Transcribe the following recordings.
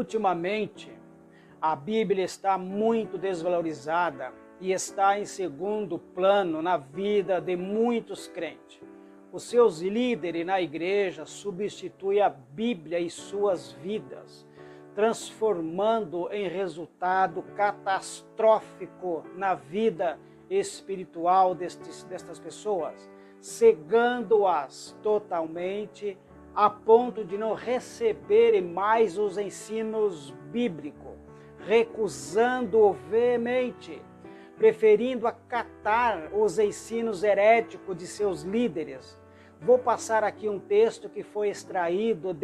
Ultimamente, a Bíblia está muito desvalorizada e está em segundo plano na vida de muitos crentes. Os seus líderes na igreja substituem a Bíblia e suas vidas, transformando em resultado catastrófico na vida espiritual destas pessoas, cegando-as totalmente a ponto de não receberem mais os ensinos bíblicos, recusando-o veemente, preferindo acatar os ensinos heréticos de seus líderes. Vou passar aqui um texto que foi extraído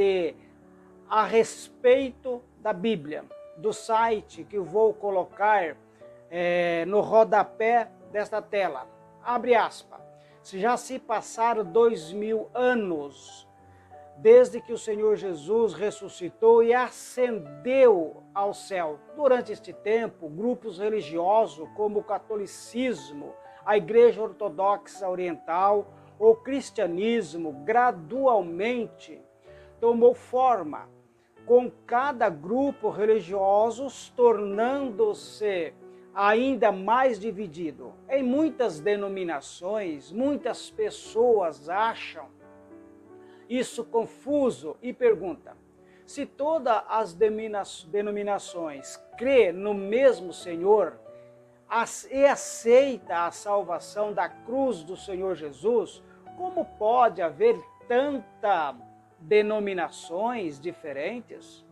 A Respeito da Bíblia, do site que eu vou colocar no rodapé desta tela. Abre aspas. Já se passaram 2000 anos desde que o Senhor Jesus ressuscitou e ascendeu ao céu. Durante este tempo, grupos religiosos como o catolicismo, a Igreja Ortodoxa Oriental, o cristianismo gradualmente tomou forma, com cada grupo religioso tornando-se ainda mais dividido. Em muitas denominações, muitas pessoas acham isso confuso e perguntam: se todas as denominações crê no mesmo Senhor e aceita a salvação da cruz do Senhor Jesus, como pode haver tantas denominações diferentes?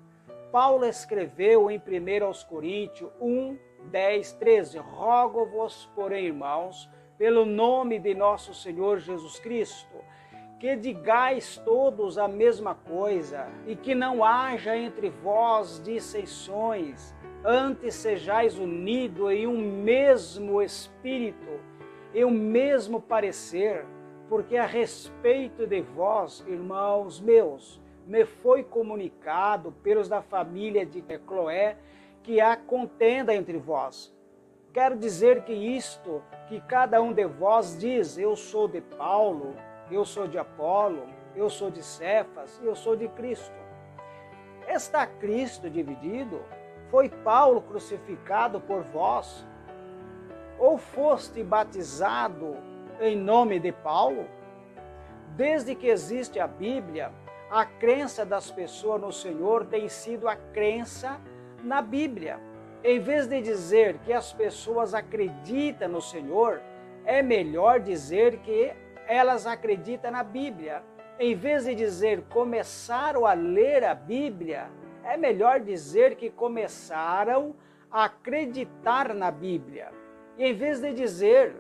Paulo escreveu em 1 Coríntios 1, 10, 13, rogo-vos, porém, irmãos, pelo nome de nosso Senhor Jesus Cristo, que digais todos a mesma coisa, e que não haja entre vós dissensões, antes sejais unidos em um mesmo espírito, e um mesmo parecer, porque a respeito de vós, irmãos meus, me foi comunicado pelos da família de Cloé, que há contenda entre vós. Quero dizer que cada um de vós diz: eu sou de Paulo, eu sou de Apolo, eu sou de Cefas, eu sou de Cristo. Está Cristo dividido? Foi Paulo crucificado por vós? Ou foste batizado em nome de Paulo? Desde que existe a Bíblia, a crença das pessoas no Senhor tem sido a crença na Bíblia. Em vez de dizer que as pessoas acreditam no Senhor, é melhor dizer que elas acreditam na Bíblia. Em vez de dizer começaram a ler a Bíblia, é melhor dizer que começaram a acreditar na Bíblia. E em vez de dizer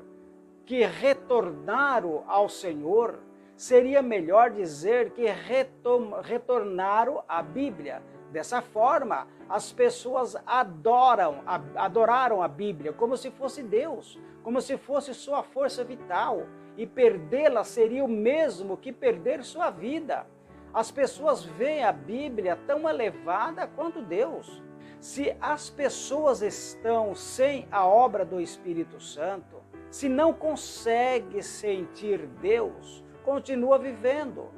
que retornaram ao Senhor, seria melhor dizer que retornaram à Bíblia. Dessa forma, as pessoas adoraram a Bíblia como se fosse Deus, como se fosse sua força vital, e perdê-la seria o mesmo que perder sua vida. As pessoas veem a Bíblia tão elevada quanto Deus. Se as pessoas estão sem a obra do Espírito Santo, se não consegue sentir Deus, continua vivendo.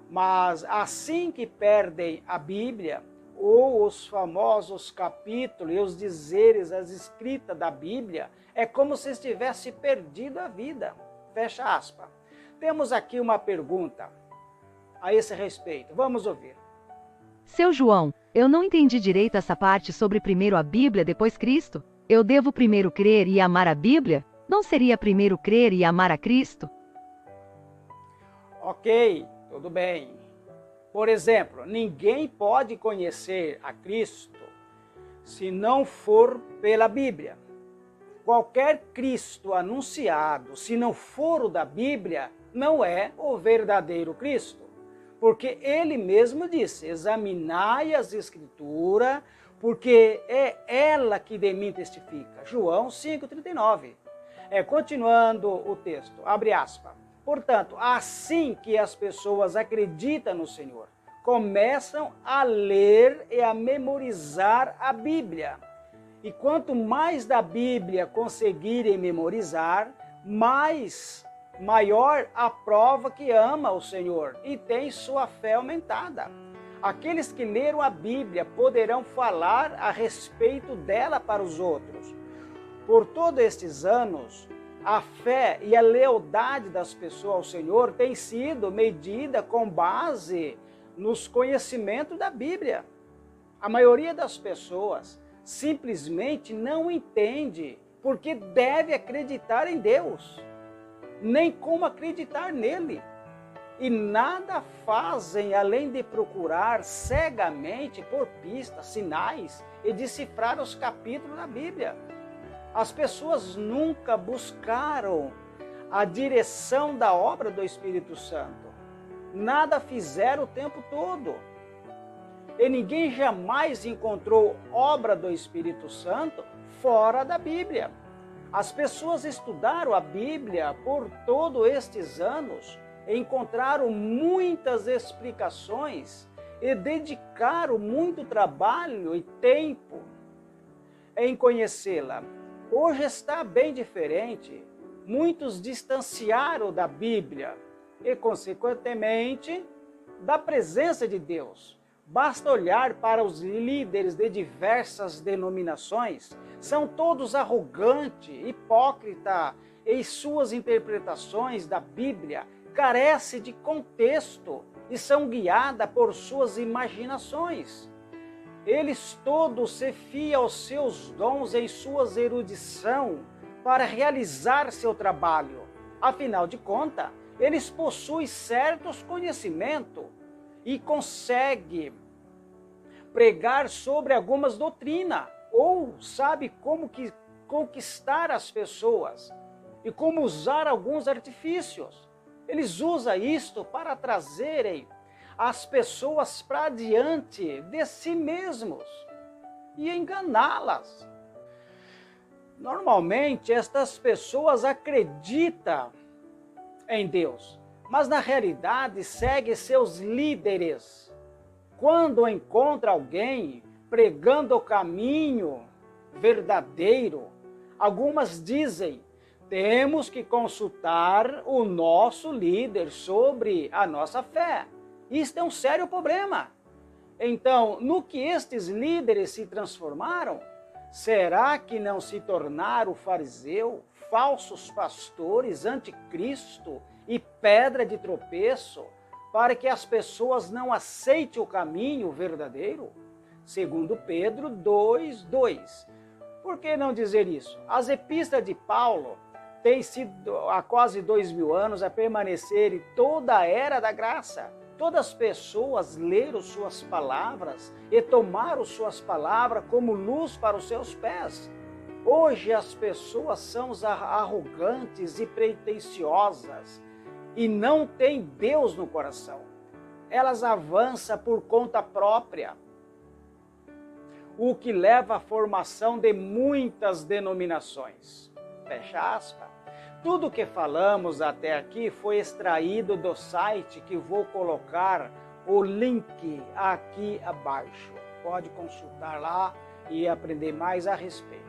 Mas assim que perdem a Bíblia, ou os famosos capítulos e os dizeres, as escritas da Bíblia, é como se estivesse perdido a vida. Fecha aspas. Temos aqui uma pergunta a esse respeito. Vamos ouvir. Seu João, eu não entendi direito essa parte sobre primeiro a Bíblia, depois Cristo. Eu devo primeiro crer e amar a Bíblia? Não seria primeiro crer e amar a Cristo? Ok, tudo bem. Por exemplo, ninguém pode conhecer a Cristo se não for pela Bíblia. Qualquer Cristo anunciado, se não for o da Bíblia, não é o verdadeiro Cristo. Porque ele mesmo disse: examinai as Escrituras, porque é ela que de mim testifica. João 5,39. Continuando o texto, abre aspas. Portanto, assim que as pessoas acreditam no Senhor, começam a ler e a memorizar a Bíblia. E quanto mais da Bíblia conseguirem memorizar, maior a prova que ama o Senhor e tem sua fé aumentada. Aqueles que leram a Bíblia poderão falar a respeito dela para os outros. Por todos estes anos, a fé e a lealdade das pessoas ao Senhor tem sido medida com base nos conhecimentos da Bíblia. A maioria das pessoas simplesmente não entende porque deve acreditar em Deus, nem como acreditar nele. E nada fazem além de procurar cegamente por pistas, sinais e decifrar os capítulos da Bíblia. As pessoas nunca buscaram a direção da obra do Espírito Santo. Nada fizeram o tempo todo. E ninguém jamais encontrou obra do Espírito Santo fora da Bíblia. As pessoas estudaram a Bíblia por todos estes anos, encontraram muitas explicações e dedicaram muito trabalho e tempo em conhecê-la. Hoje está bem diferente. Muitos distanciaram da Bíblia e, consequentemente, da presença de Deus. Basta olhar para os líderes de diversas denominações. São todos arrogantes, hipócritas em suas interpretações da Bíblia. Carecem de contexto e são guiados por suas imaginações. Eles todos se fiam aos seus dons em suas erudição para realizar seu trabalho. Afinal de contas, eles possuem certos conhecimentos e conseguem pregar sobre algumas doutrinas, ou sabe como conquistar as pessoas e como usar alguns artifícios. Eles usam isto para trazerem as pessoas para diante de si mesmos e enganá-las. Normalmente, estas pessoas acreditam em Deus, mas na realidade seguem seus líderes. Quando encontra alguém pregando o caminho verdadeiro, algumas dizem: temos que consultar o nosso líder sobre a nossa fé. Isto é um sério problema. Então, no que estes líderes se transformaram? Será que não se tornaram fariseu, falsos pastores, anticristo e pedra de tropeço, para que as pessoas não aceitem o caminho verdadeiro? Segundo Pedro 2:2. Por que não dizer isso? As epístolas de Paulo têm sido há quase 2000 anos a permanecer em toda a era da graça. Todas as pessoas leram suas palavras e tomaram suas palavras como luz para os seus pés. Hoje as pessoas são arrogantes e pretensiosas e não têm Deus no coração. Elas avançam por conta própria, o que leva à formação de muitas denominações. Fecha aspas. Tudo que falamos até aqui foi extraído do site que vou colocar o link aqui abaixo. Pode consultar lá e aprender mais a respeito.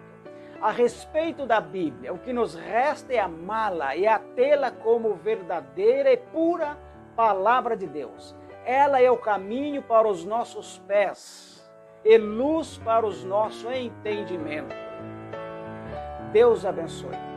A respeito da Bíblia, o que nos resta é amá-la e a tê-la como verdadeira e pura palavra de Deus. Ela é o caminho para os nossos pés e luz para os nossos entendimentos. Deus abençoe.